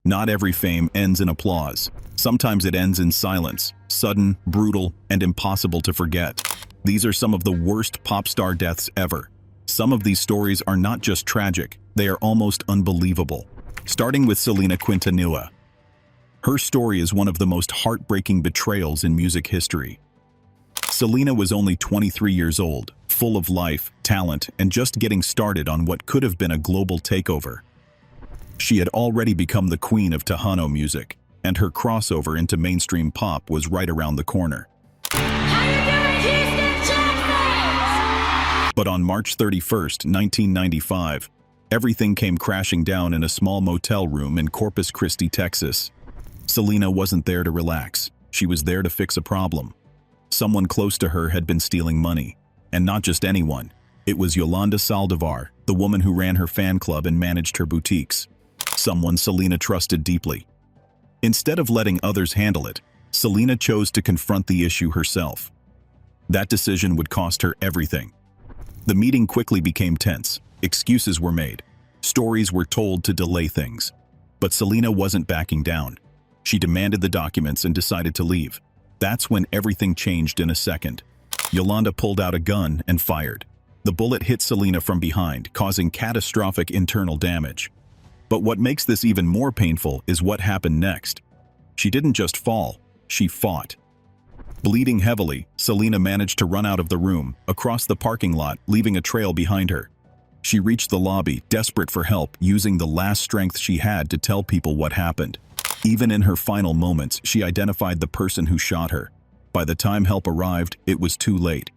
Not every fame ends in applause. Sometimes it ends in silence, sudden, brutal, and impossible to forget. These are some of the worst pop star deaths ever. Some of these stories are not just tragic, they are almost unbelievable. Starting with Selena Quintanilla. Her story is one of the most heartbreaking betrayals in music history. Selena was only 23 years old, full of life, talent, and just getting started on what could have been a global takeover. She had already become the queen of Tejano music, and her crossover into mainstream pop was right around the corner. But on March 31st, 1995, everything came crashing down in a small motel room in Corpus Christi, Texas. Selena wasn't there to relax. She was there to fix a problem. Someone close to her had been stealing money. And not just anyone. It was Yolanda Saldivar, the woman who ran her fan club and managed her boutiques. Someone Selena trusted deeply. Instead of letting others handle it, Selena chose to confront the issue herself. That decision would cost her everything. The meeting quickly became tense. Excuses were made. Stories were told to delay things. But Selena wasn't backing down. She demanded the documents and decided to leave. That's when everything changed in a second. Yolanda pulled out a gun and fired. The bullet hit Selena from behind, causing catastrophic internal damage. But what makes this even more painful is what happened next. She didn't just fall, she fought. Bleeding heavily, Selena managed to run out of the room, across the parking lot, leaving a trail behind her. She reached the lobby, desperate for help, using the last strength she had to tell people what happened. Even in her final moments, she identified the person who shot her. By the time help arrived, it was too late.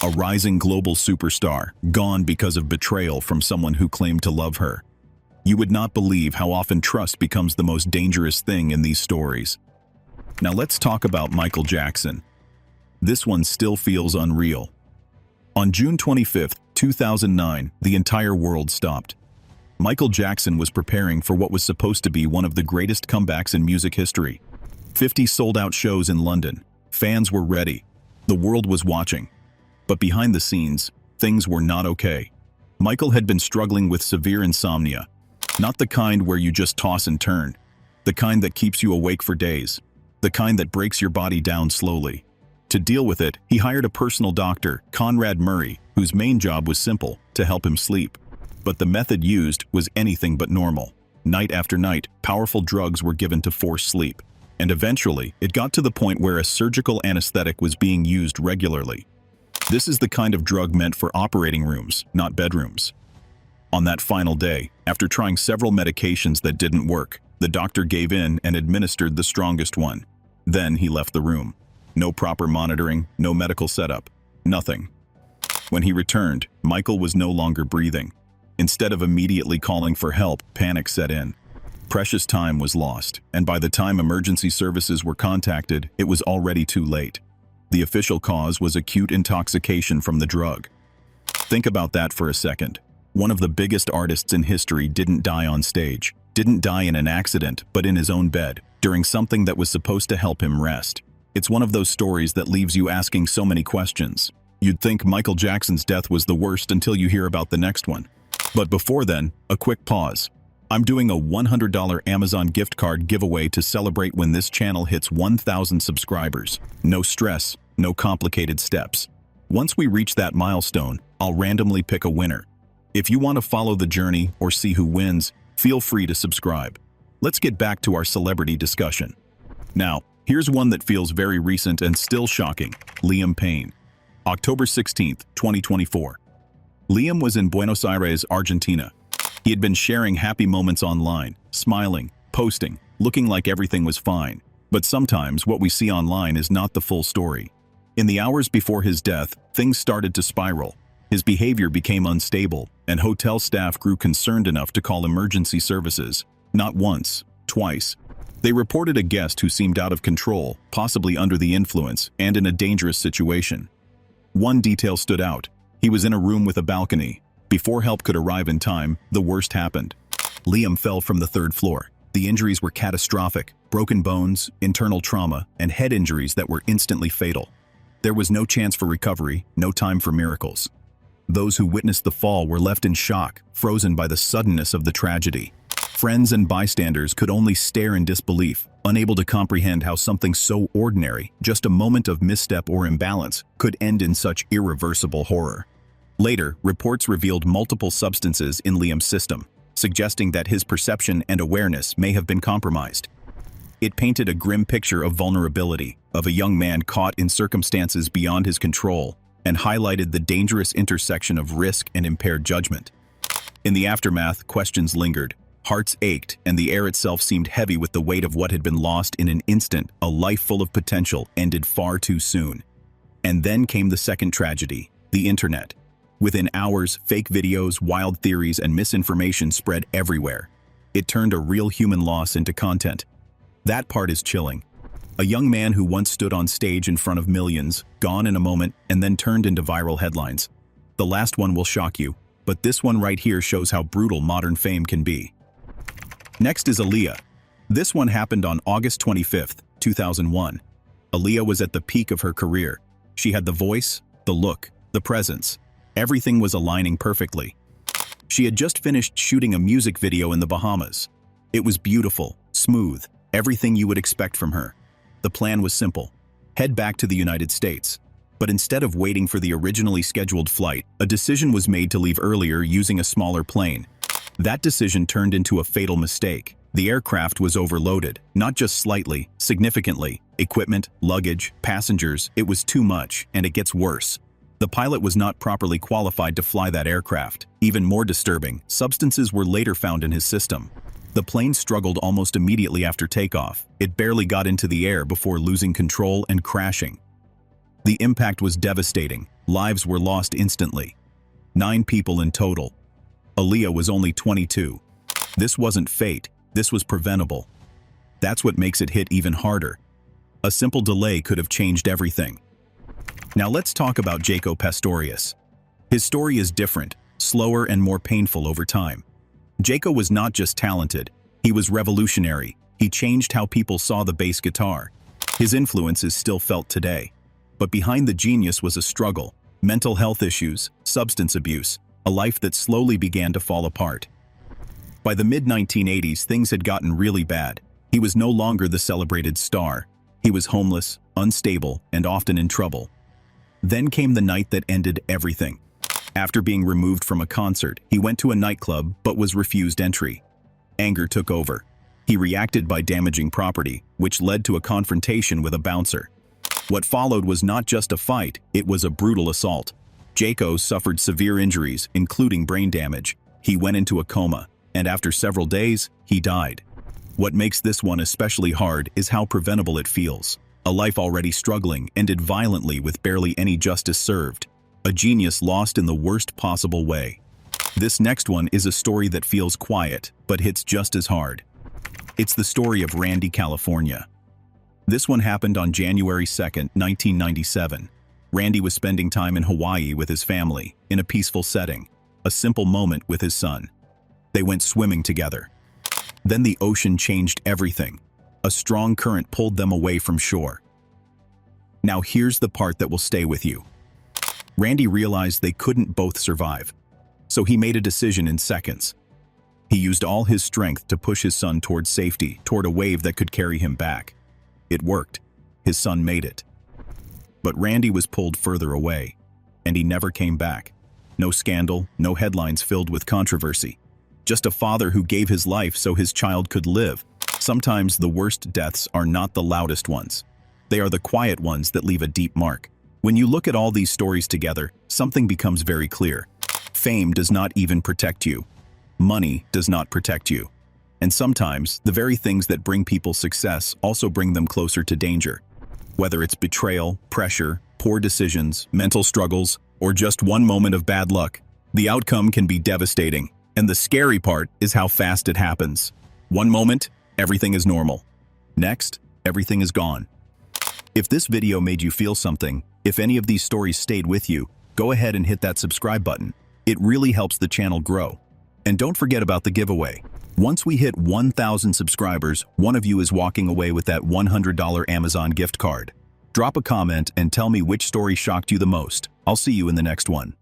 A rising global superstar, gone because of betrayal from someone who claimed to love her. You would not believe how often trust becomes the most dangerous thing in these stories. Now let's talk about Michael Jackson. This one still feels unreal. On June 25, 2009, the entire world stopped. Michael Jackson was preparing for what was supposed to be one of the greatest comebacks in music history. 50 sold-out shows in London. Fans were ready. The world was watching. But behind the scenes, things were not okay. Michael had been struggling with severe insomnia. Not the kind where you just toss and turn. The kind that keeps you awake for days. The kind that breaks your body down slowly. To deal with it, he hired a personal doctor, Conrad Murray, whose main job was simple, to help him sleep. But the method used was anything but normal. Night after night, powerful drugs were given to force sleep. And eventually, it got to the point where a surgical anesthetic was being used regularly. This is the kind of drug meant for operating rooms, not bedrooms. On that final day, after trying several medications that didn't work, the doctor gave in and administered the strongest one. Then he left the room. No proper monitoring, no medical setup, nothing. When he returned, Michael was no longer breathing. Instead of immediately calling for help, panic set in. Precious time was lost, and by the time emergency services were contacted, it was already too late. The official cause was acute intoxication from the drug. Think about that for a second. One of the biggest artists in history didn't die on stage, didn't die in an accident, but in his own bed, during something that was supposed to help him rest. It's one of those stories that leaves you asking so many questions. You'd think Michael Jackson's death was the worst until you hear about the next one. But before then, a quick pause. I'm doing a $100 Amazon gift card giveaway to celebrate when this channel hits 1,000 subscribers. No stress, no complicated steps. Once we reach that milestone, I'll randomly pick a winner. If you want to follow the journey or see who wins, feel free to subscribe. Let's get back to our celebrity discussion. Now, here's one that feels very recent and still shocking. Liam Payne. October 16, 2024. Liam was in Buenos Aires, Argentina. He had been sharing happy moments online, smiling, posting, looking like everything was fine. But sometimes what we see online is not the full story. In the hours before his death, things started to spiral. His behavior became unstable, and hotel staff grew concerned enough to call emergency services. Not once, twice. They reported a guest who seemed out of control, possibly under the influence, and in a dangerous situation. One detail stood out. He was in a room with a balcony. Before help could arrive in time, the worst happened. Liam fell from the third floor. The injuries were catastrophic: broken bones, internal trauma, and head injuries that were instantly fatal. There was no chance for recovery, no time for miracles. Those who witnessed the fall were left in shock, frozen by the suddenness of the tragedy. Friends and bystanders could only stare in disbelief, unable to comprehend how something so ordinary, just a moment of misstep or imbalance, could end in such irreversible horror. Later, reports revealed multiple substances in Liam's system, suggesting that his perception and awareness may have been compromised. It painted a grim picture of vulnerability, of a young man caught in circumstances beyond his control, and highlighted the dangerous intersection of risk and impaired judgment. In the aftermath, questions lingered. Hearts ached, and the air itself seemed heavy with the weight of what had been lost in an instant. A life full of potential ended far too soon. And then came the second tragedy, the internet. Within hours, fake videos, wild theories, and misinformation spread everywhere. It turned a real human loss into content. That part is chilling. A young man who once stood on stage in front of millions, gone in a moment, and then turned into viral headlines. The last one will shock you, but this one right here shows how brutal modern fame can be. Next is Aaliyah. This one happened on August 25, 2001. Aaliyah was at the peak of her career. She had the voice, the look, the presence. Everything was aligning perfectly. She had just finished shooting a music video in the Bahamas. It was beautiful, smooth, everything you would expect from her. The plan was simple: head back to the United States. But instead of waiting for the originally scheduled flight, a decision was made to leave earlier using a smaller plane. That decision turned into a fatal mistake. The aircraft was overloaded, not just slightly, significantly. Equipment, luggage, passengers, it was too much, and it gets worse. The pilot was not properly qualified to fly that aircraft. Even more disturbing, substances were later found in his system. The plane struggled almost immediately after takeoff. It barely got into the air before losing control and crashing. The impact was devastating. Lives were lost instantly. 9 people in total. Aaliyah was only 22. This wasn't fate, this was preventable. That's what makes it hit even harder. A simple delay could have changed everything. Now let's talk about Jaco Pastorius. His story is different, slower and more painful over time. Jaco was not just talented, he was revolutionary. He changed how people saw the bass guitar. His influence is still felt today. But behind the genius was a struggle, mental health issues, substance abuse, a life that slowly began to fall apart. By the mid-1980s, things had gotten really bad. He was no longer the celebrated star. He was homeless, unstable, and often in trouble. Then came the night that ended everything. After being removed from a concert, he went to a nightclub but was refused entry. Anger took over. He reacted by damaging property, which led to a confrontation with a bouncer. What followed was not just a fight, it was a brutal assault. Jaco suffered severe injuries, including brain damage. He went into a coma, and after several days, he died. What makes this one especially hard is how preventable it feels. A life already struggling ended violently with barely any justice served. A genius lost in the worst possible way. This next one is a story that feels quiet, but hits just as hard. It's the story of Randy, California. This one happened on January 2, 1997. Randy was spending time in Hawaii with his family, in a peaceful setting, a simple moment with his son. They went swimming together. Then the ocean changed everything. A strong current pulled them away from shore. Now here's the part that will stay with you. Randy realized they couldn't both survive, so he made a decision in seconds. He used all his strength to push his son toward safety, toward a wave that could carry him back. It worked. His son made it. But Randy was pulled further away, and he never came back. No scandal, no headlines filled with controversy. Just a father who gave his life so his child could live. Sometimes the worst deaths are not the loudest ones. They are the quiet ones that leave a deep mark. When you look at all these stories together, something becomes very clear. Fame does not even protect you. Money does not protect you. And sometimes, the very things that bring people success also bring them closer to danger. Whether it's betrayal, pressure, poor decisions, mental struggles, or just one moment of bad luck, the outcome can be devastating. And the scary part is how fast it happens. One moment, everything is normal. Next, everything is gone. If this video made you feel something, if any of these stories stayed with you, go ahead and hit that subscribe button. It really helps the channel grow. And don't forget about the giveaway. Once we hit 1,000 subscribers, one of you is walking away with that $100 Amazon gift card. Drop a comment and tell me which story shocked you the most. I'll see you in the next one.